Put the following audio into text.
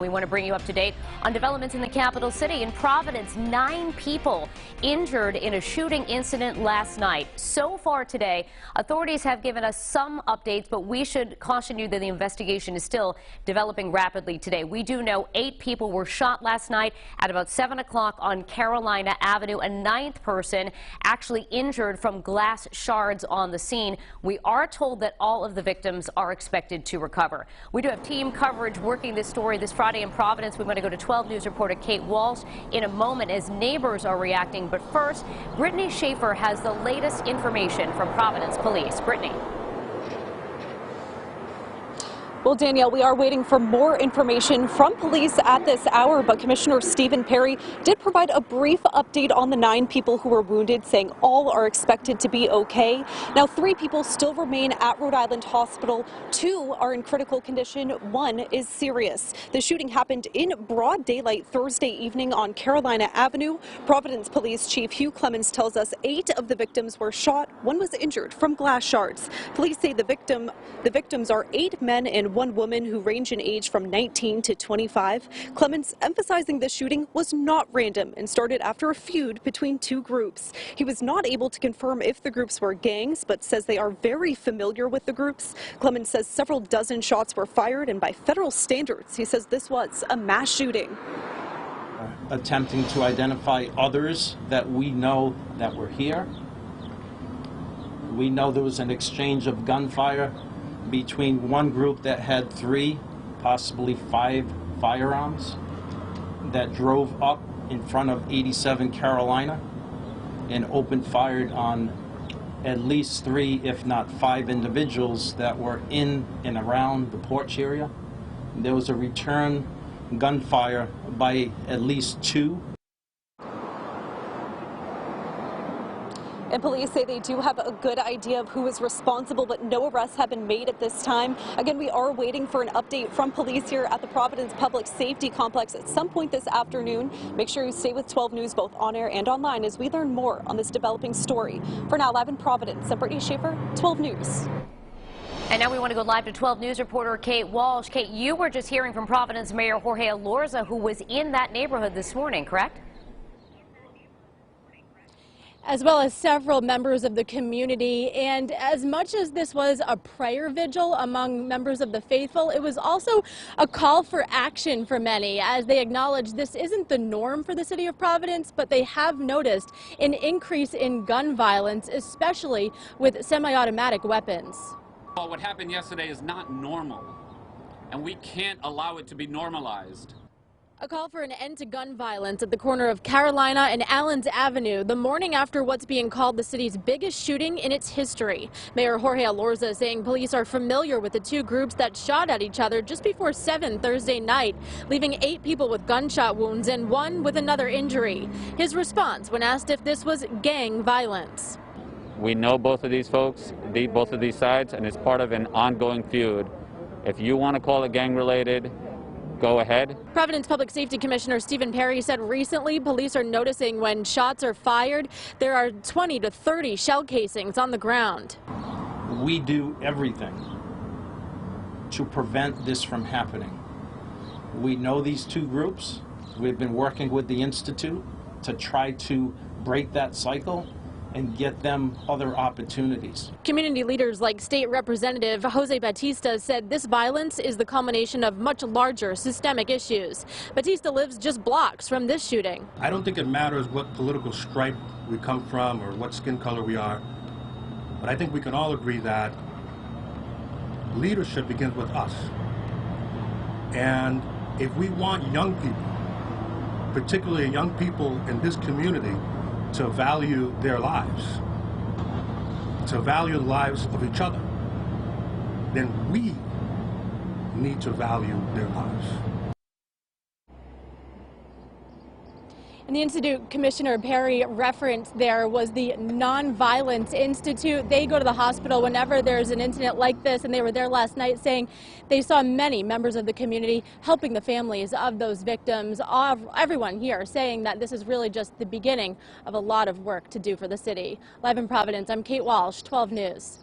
We want to bring you up to date on developments in the capital city. In Providence, 9 people injured in a shooting incident last night. So far today, authorities have given us some updates, but we should caution you that the investigation is still developing rapidly today. We do know 8 people were shot last night at about 7 o'clock on Carolina Avenue. A 9th person actually injured from glass shards on the scene. We are told that all of the victims are expected to recover. We do have team coverage working this story this Friday in Providence. We want to go to 12 News reporter Kate Walsh in a moment as neighbors are reacting. But first, Brittany Schaefer has the latest information from Providence Police. Brittany. Well, Danielle, we are waiting for more information from police at this hour, but Commissioner Stephen Paré did provide a brief update on the 9 people who were wounded, saying all are expected to be okay. Now, 3 people still remain at Rhode Island Hospital. 2 are in critical condition. 1 is serious. The shooting happened in broad daylight Thursday evening on Carolina Avenue. Providence Police Chief Hugh Clemens tells us 8 of the victims were shot. 1 was injured from glass shards. Police say the victims are 8 men and 1 woman who range in age from 19 to 25. Clemens emphasizing the shooting was not random and started after a feud between 2 groups. He was not able to confirm if the groups were gangs, but says they are very familiar with the groups. Clemens says several dozen shots were fired, and by federal standards, he says this was a mass shooting. Attempting to identify others that we know that were here. We know there was an exchange of gunfire between one group that had 3, possibly 5 firearms that drove up in front of 87 Carolina and opened fire on at least 3, if not 5 individuals that were in and around the porch area. There was a return gunfire by at least 2. And police say they do have a good idea of who is responsible, but no arrests have been made at this time. Again, we are waiting for an update from police here at the Providence Public Safety Complex at some point this afternoon. Make sure you stay with 12 News both on air and online as we learn more on this developing story. For now, live in Providence, I'm Brittany Schaefer, 12 News. And now we want to go live to 12 News reporter Kate Walsh. Kate, you were just hearing from Providence Mayor Jorge Elorza, who was in that neighborhood this morning, correct? As well as several members of the community. And as much as this was a prayer vigil among members of the faithful, it was also a call for action for many, as they acknowledge this isn't the norm for the city of Providence, but they have noticed an increase in gun violence, especially with semi-automatic weapons. Well, what happened yesterday is not normal, and we can't allow it to be normalized. A call for an end to gun violence at the corner of Carolina and Allens Avenue the morning after what's being called the city's biggest shooting in its history. Mayor Jorge Elorza saying police are familiar with the 2 groups that shot at each other just before 7 Thursday night, leaving 8 people with gunshot wounds and 1 with another injury. His response when asked if this was gang violence. We know both of these folks, both of these sides, and it's part of an ongoing feud. If you want to call it gang-related, go ahead. Providence Public Safety Commissioner Stephen Paré said recently police are noticing when shots are fired, there are 20 to 30 shell casings on the ground. We do everything to prevent this from happening. We know these 2 groups. We've been working with the Institute to try to break that cycle and get them other opportunities. Community leaders like State Representative Jose Batista said this violence is the culmination of much larger systemic issues. Batista lives just blocks from this shooting. I don't think it matters what political stripe we come from or what skin color we are, but I think we can all agree that leadership begins with us. And if we want young people, particularly young people in this community, to value their lives, to value the lives of each other, then we need to value their lives. And the Institute Commissioner Paré referenced there was the Nonviolence Institute. They go to the hospital whenever there's an incident like this, and they were there last night saying they saw many members of the community helping the families of those victims. Everyone here saying that this is really just the beginning of a lot of work to do for the city. Live in Providence, I'm Kate Walsh, 12 News.